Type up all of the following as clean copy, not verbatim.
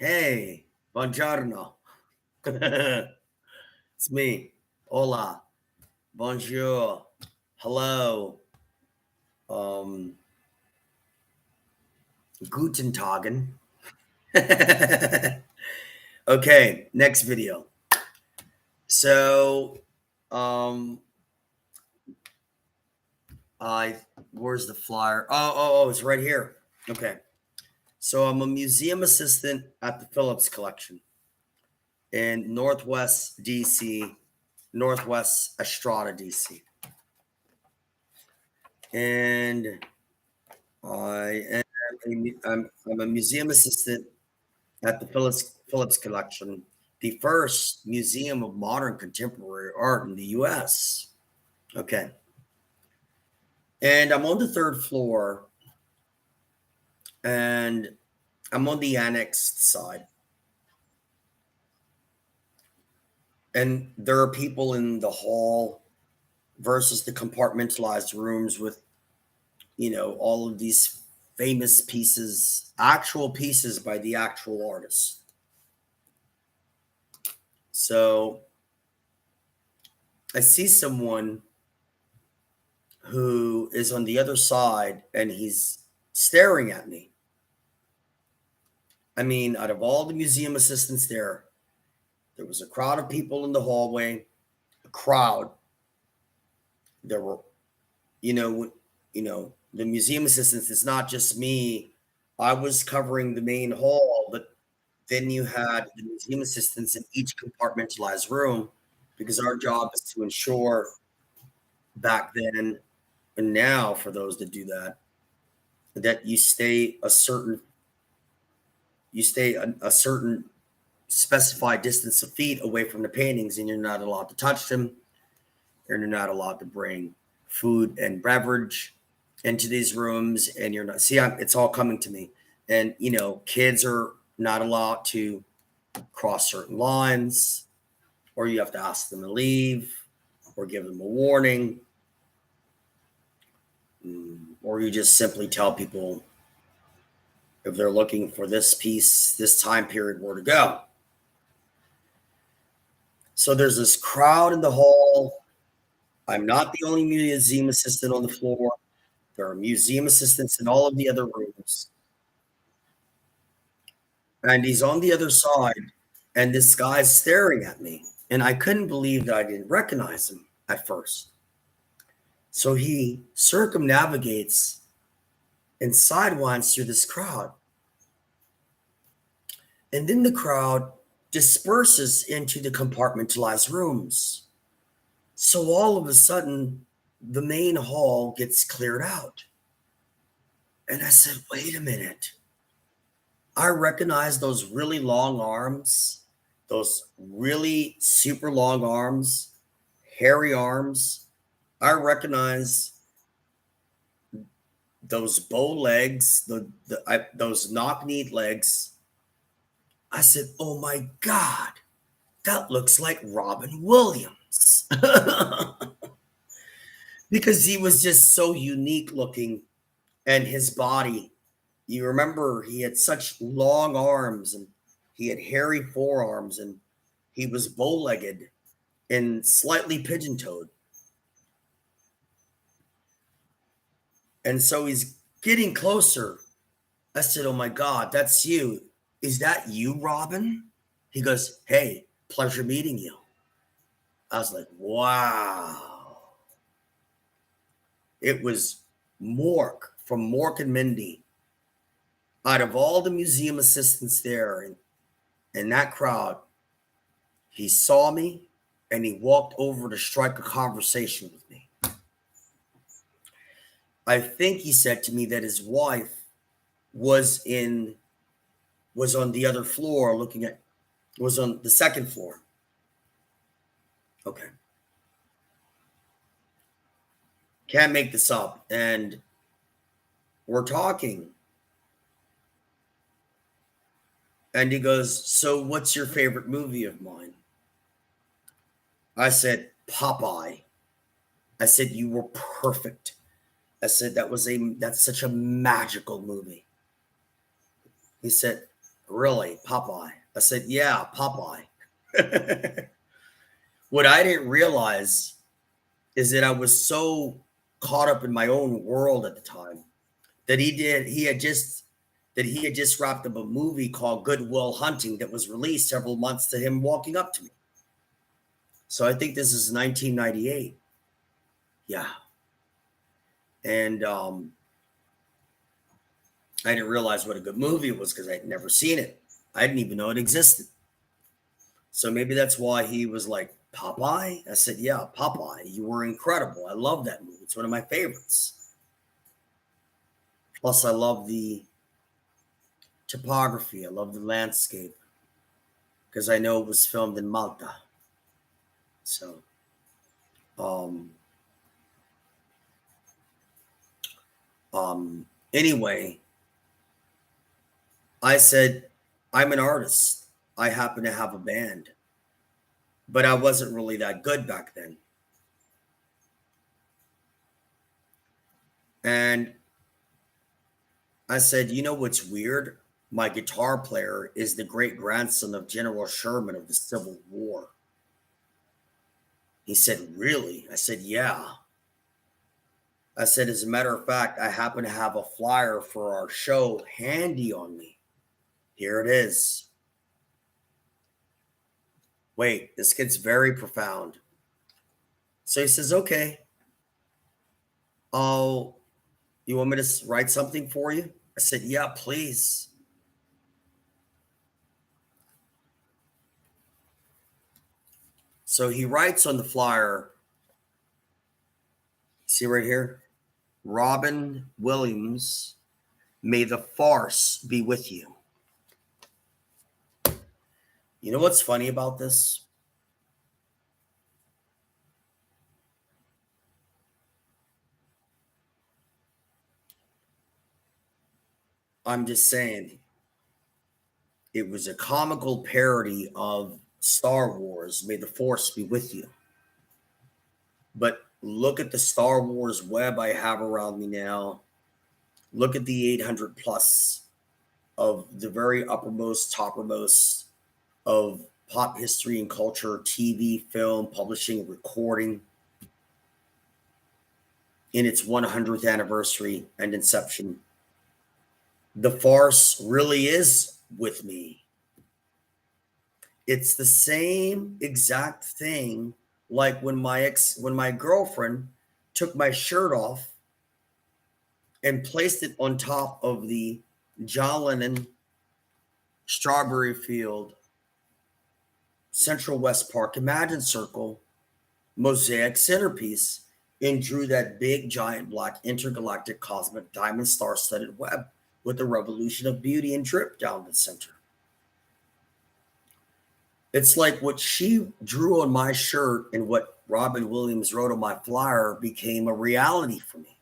Hey, buongiorno. It's me. Hola. Bonjour. Hello. Um, Guten Tagen. Okay, next video. So, um, where's the flyer? Oh, it's right here. Okay. So I'm a museum assistant at the Phillips collection in Northwest DC, Northwest ESTRADA DC. And I'm a museum assistant at the Phillips collection, the first museum of modern contemporary art in the U.S. Okay. And I'm on the third floor, and I'm on the annexed side. And there are people in the hall versus the compartmentalized rooms with, all of these famous pieces, actual pieces by the actual artists. So I see someone who is on the other side and he's staring at me. I mean, out of all the museum assistants there was a crowd of people in the hallway, a crowd. There were, the museum assistants, it's not just me. I was covering the main hall, but then you had the museum assistants in each compartmentalized room because our job is to ensure back then and now for those that do that, that you stay a certain specified distance of feet away from the paintings, and you're not allowed to touch them, and you're not allowed to bring food and beverage into these rooms, and you're not it's all coming to me. And kids are not allowed to cross certain lines, or you have to ask them to leave or give them a warning, or you just simply tell people if they're looking for this piece, this time period, where to go. So there's this crowd in the hall. I'm not the only museum assistant on the floor. There are museum assistants in all of the other rooms. And he's on the other side, and this guy's staring at me. And I couldn't believe that I didn't recognize him at first. So he circumnavigates and sidewinds through this crowd. And then the crowd disperses into the compartmentalized rooms. So all of a sudden, the main hall gets cleared out. And I said, wait a minute. I recognize those really long arms, those really super long arms, hairy arms. I recognize those bow legs, those knock-kneed legs. I said, oh my God, that looks like Robin Williams. Because he was just so unique looking, and his body, you remember he had such long arms, and he had hairy forearms, and he was bow-legged and slightly pigeon-toed. And so he's getting closer. I said, oh my God, that's you. Is that you, Robin? He goes, hey, pleasure meeting you. I was like, wow. It was Mork from Mork and Mindy. Out of all the museum assistants there in that crowd, he saw me and he walked over to strike a conversation with me. I think he said to me that his wife was on the other floor was on the second floor. Okay. Can't make this up. And we're talking. And he goes, so what's your favorite movie of mine? I said, Popeye. I said, you were perfect. I said, that's such a magical movie. He said, Really, Popeye? I said, yeah, Popeye. What I didn't realize is that I was so caught up in my own world at the time that he had just wrapped up a movie called Good Will Hunting that was released several months to him walking up to me. So I think this is 1998. Yeah. And I didn't realize what a good movie it was because I'd never seen it. I didn't even know it existed. So maybe that's why he was like, Popeye? I said, yeah, Popeye. You were incredible. I love that movie. It's one of my favorites. Plus, I love the topography. I love the landscape because I know it was filmed in Malta. So, um, anyway, I said, I'm an artist. I happen to have a band, but I wasn't really that good back then. And I said, you know what's weird? My guitar player is the great grandson of General Sherman of the Civil War. He said, really? I said, yeah. I said, as a matter of fact, I happen to have a flyer for our show handy on me. Here it is. Wait, this gets very profound. So he says, okay, oh, you want me to write something for you? I said, yeah, please. So he writes on the flyer, see right here, Robin Williams, may the farce be with you. You know what's funny about this? I'm just saying, it was a comical parody of Star Wars, may the force be with you. But look at the Star Wars web I have around me now. Look at the 800 plus of the very uppermost, toppermost of pop history and culture, TV, film, publishing, recording in its 100th anniversary and inception. The farce really is with me. It's the same exact thing like when my girlfriend took my shirt off and placed it on top of the John Lennon Strawberry Field Central West Park Imagine Circle mosaic centerpiece and drew that big giant black intergalactic cosmic diamond star studded web with the revolution of beauty and drip down the center. It's like what she drew on my shirt and what Robin Williams wrote on my flyer became a reality for me.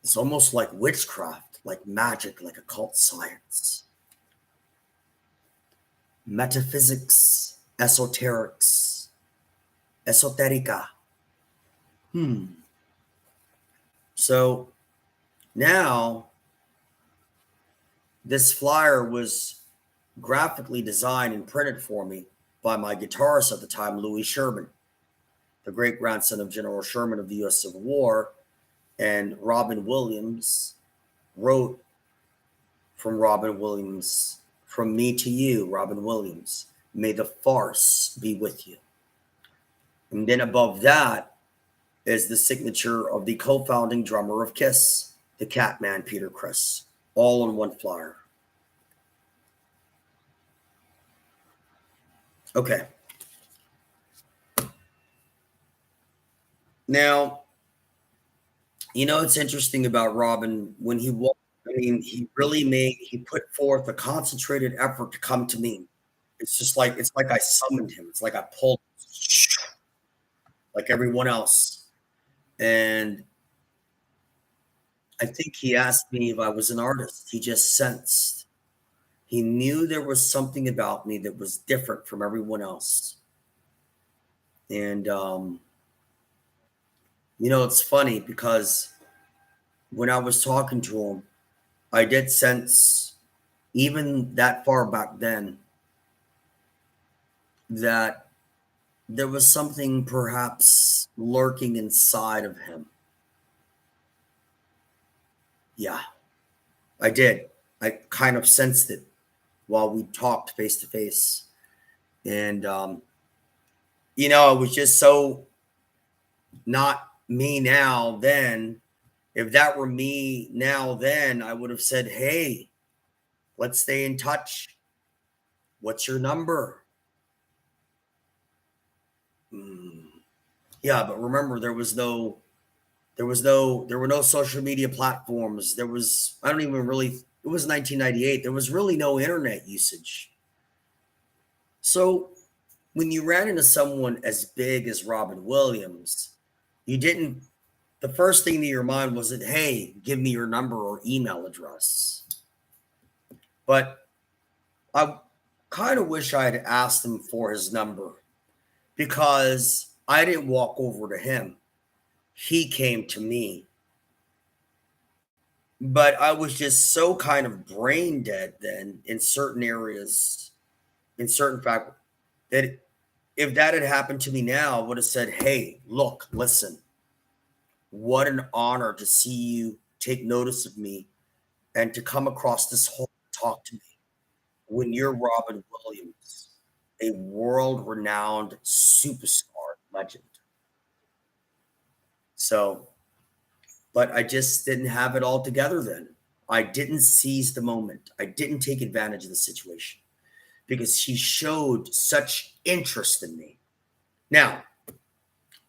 It's almost like witchcraft, like magic, like occult science. Metaphysics, esoterics, esoterica. So now this flyer was graphically designed and printed for me by my guitarist at the time, Louis Sherman, the great grandson of General Sherman of the U.S. Civil War. And Robin Williams wrote from Robin Williams, from me to you, Robin Williams, may the farce be with you. And then above that is the signature of the co-founding drummer of Kiss, the Catman, Peter Criss, all on one flyer. Okay. Now, you know, it's interesting about Robin when he walked. I mean, he put forth a concentrated effort to come to me. It's like I summoned him. It's like I pulled like everyone else. And I think he asked me if I was an artist. He just sensed. He knew there was something about me that was different from everyone else. And you know, it's funny because when I was talking to him, I did sense, even that far back then, that there was something perhaps lurking inside of him. Yeah, I did. I kind of sensed it while we talked face to face. And, it was just so not me now, then. If that were me now, then I would have said, hey, let's stay in touch. What's your number? Yeah, but remember, there were no social media platforms. I don't even really, it was 1998. There was really no internet usage. So when you ran into someone as big as Robin Williams, the first thing to your mind wasn't, hey, give me your number or email address. But I kind of wish I had asked him for his number, because I didn't walk over to him. He came to me. But I was just so kind of brain dead then in certain areas, in certain fact, that if that had happened to me now, I would have said, hey, look, listen, what an honor to see you take notice of me and to come across this hole and talk to me when you're Robin Williams, a world-renowned superstar legend. So, but I just didn't have it all together then. I didn't seize the moment. I didn't take advantage of the situation because he showed such interest in me. Now,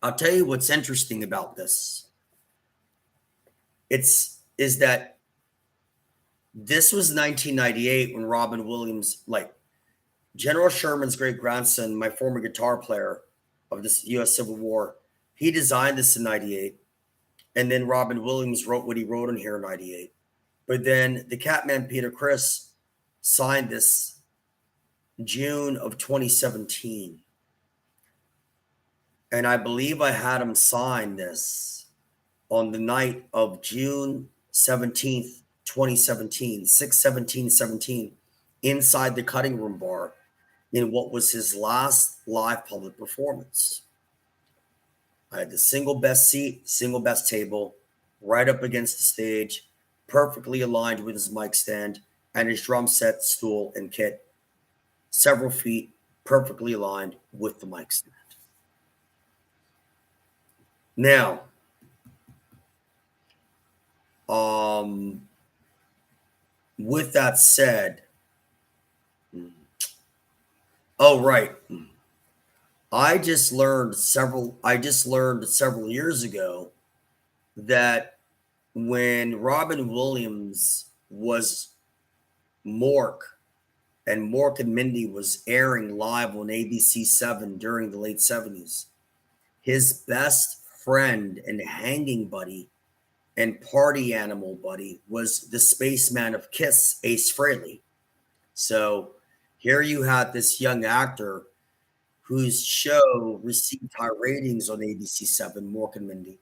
I'll tell you what's interesting about this. Is that this was 1998 when Robin Williams, like General Sherman's great grandson, my former guitar player of the U.S. Civil War, he designed this in 98. And then Robin Williams wrote what he wrote in here in 98. But then the Catman Peter Criss signed this June of 2017. And I believe I had him sign this on the night of June 17th, 2017, 6/17/17, inside the cutting room bar in what was his last live public performance. I had the single best seat, single best table, right up against the stage, perfectly aligned with his mic stand and his drum set, stool, and kit, several feet, perfectly aligned with the mic stand. Now, with that said, oh right, I just learned several years ago that when Robin Williams was Mork, and Mork and Mindy was airing live on ABC7 during the late 70s, his best friend and hanging buddy and party animal buddy was the spaceman of Kiss, Ace Frehley. So here you had this young actor whose show received high ratings on ABC7, Mork and Mindy.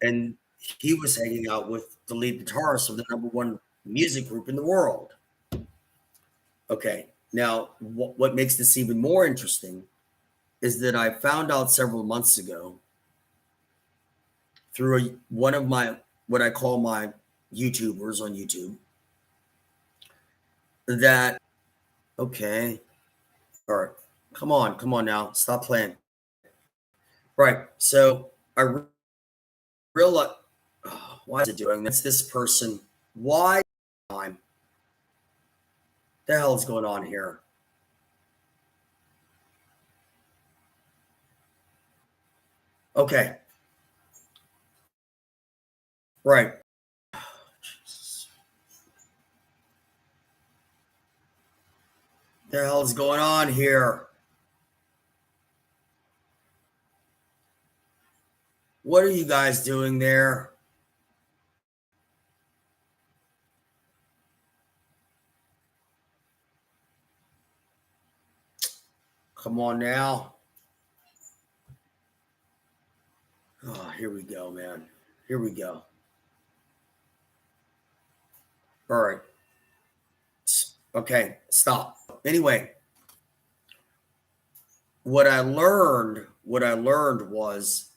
And he was hanging out with the lead guitarist of the #1 music group in the world. Okay, now what makes this even more interesting is that I found out several months ago through one of what I call my YouTubers on YouTube that, okay, all right, come on now, stop playing. Right, so I realized, oh, why is it doing this? This person, why time? The hell is going on here? Okay. Right. The hell is going on here? What are you guys doing there? Come on now. Oh, here we go, man. Here we go. All right. Okay, stop. Anyway, what I learned was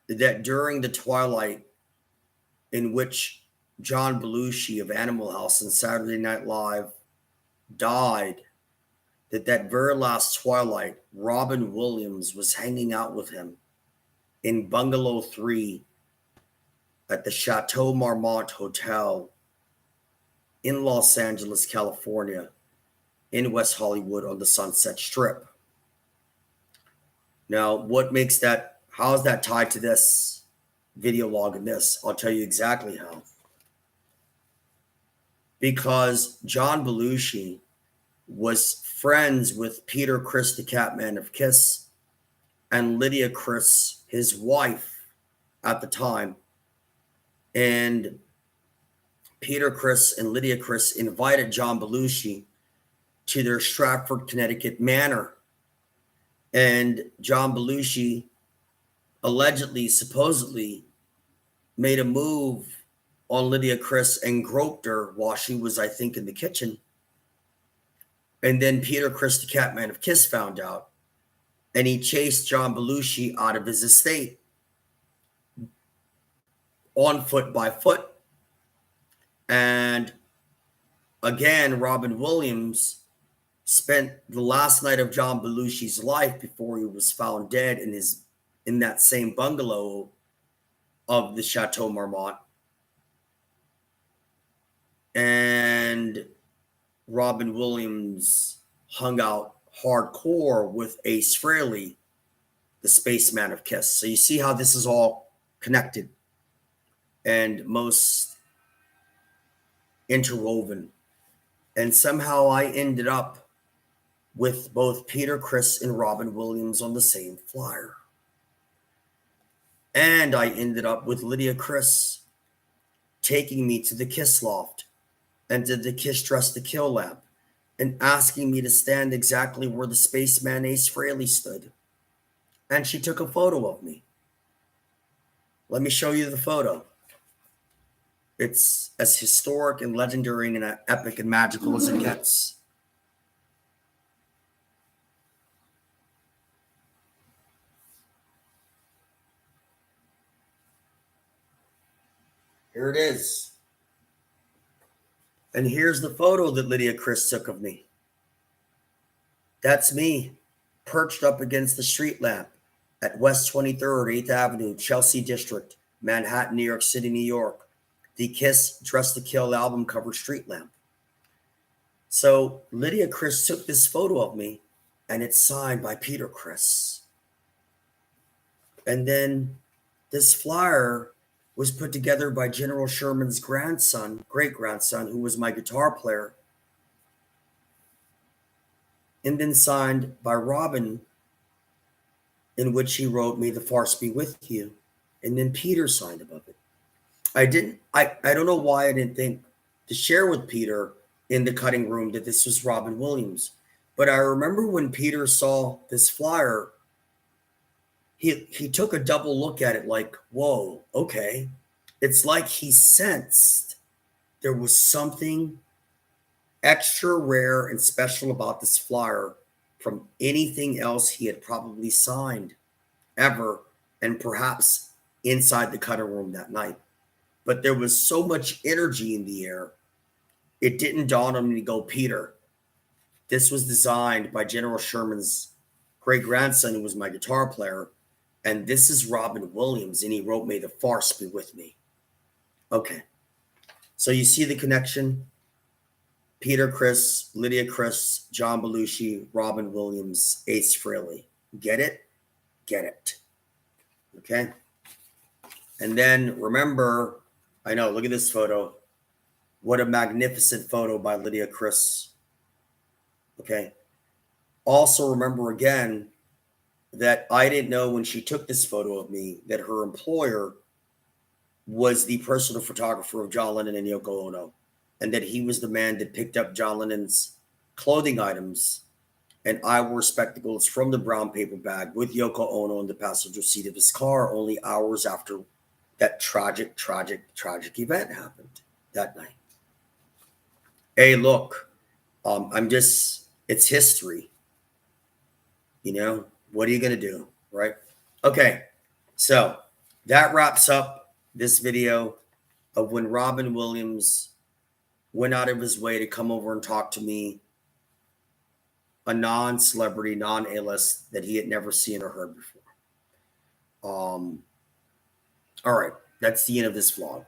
that during the twilight in which John Belushi of Animal House and Saturday Night Live died, that very last twilight, Robin Williams was hanging out with him in Bungalow 3 at the Chateau Marmont Hotel in Los Angeles, California, in West Hollywood on the Sunset Strip. Now, what makes that, how is that tied to this video log and this? I'll tell you exactly how. Because John Belushi was friends with Peter Criss, the Catman of Kiss, and Lydia Criss, his wife at the time. And Peter Criss and Lydia Criss invited John Belushi to their Stratford, Connecticut manor. And John Belushi allegedly, supposedly, made a move on Lydia Criss and groped her while she was, I think, in the kitchen. And then Peter Criss, the Catman of Kiss, found out. And he chased John Belushi out of his estate on foot by foot. And again, Robin Williams spent the last night of John Belushi's life before he was found dead in that same bungalow of the Chateau Marmont. And Robin Williams hung out hardcore with Ace Frehley, the spaceman of Kiss. So you see how this is all connected and most interwoven. And somehow I ended up with both Peter Criss and Robin Williams on the same flyer. And I ended up with Lydia Criss taking me to the Kiss loft and to the Kiss Dress to Kill lab and asking me to stand exactly where the spaceman Ace Frehley stood. And she took a photo of me. Let me show you the photo. It's as historic and legendary and epic and magical as it gets. Here it is. And here's the photo that Lydia Criss took of me. That's me, perched up against the street lamp at West 23rd, 8th Avenue, Chelsea District, Manhattan, New York City, New York. The Kiss Dress to Kill album cover street lamp. So Lydia Criss took this photo of me, and it's signed by Peter Criss. And then this flyer was put together by General Sherman's grandson, great-grandson, who was my guitar player, and then signed by Robin, in which he wrote, "May the farce be with you," and then Peter signed above it. I don't know why I didn't think to share with Peter in the cutting room that this was Robin Williams, but I remember when Peter saw this flyer, he took a double look at it like, whoa, okay. It's like he sensed there was something extra rare and special about this flyer from anything else he had probably signed ever, and perhaps inside the cutting room that night. But there was so much energy in the air, it didn't dawn on me to go, Peter, this was designed by General Sherman's great-grandson, who was my guitar player, and this is Robin Williams, and he wrote, "May the farce be with me." Okay, so you see the connection? Peter Criss, Lydia Criss, John Belushi, Robin Williams, Ace Frehley. Get it? Get it. Okay? And then remember, I know, look at this photo. What a magnificent photo by Lydia Criss. Okay? Also remember again that I didn't know when she took this photo of me that her employer was the personal photographer of John Lennon and Yoko Ono, and that he was the man that picked up John Lennon's clothing items and eyewear spectacles from the brown paper bag with Yoko Ono in the passenger seat of his car only hours after that tragic event happened that night. Hey, look, It's history. You know, what are you going to do, right? Okay, so that wraps up this video of when Robin Williams went out of his way to come over and talk to me, a non-celebrity, non-A-list that he had never seen or heard before. All right, that's the end of this vlog.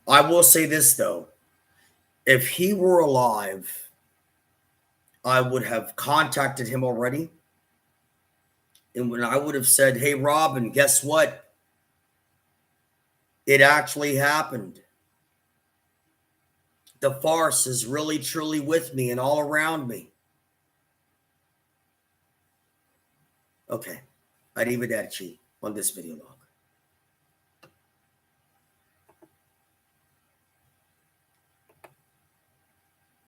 I will say this, though. If he were alive, I would have contacted him already. And when I would have said, hey, Robin, guess what? It actually happened. The farce is really, truly with me and all around me. Okay. Arrivederci on this video.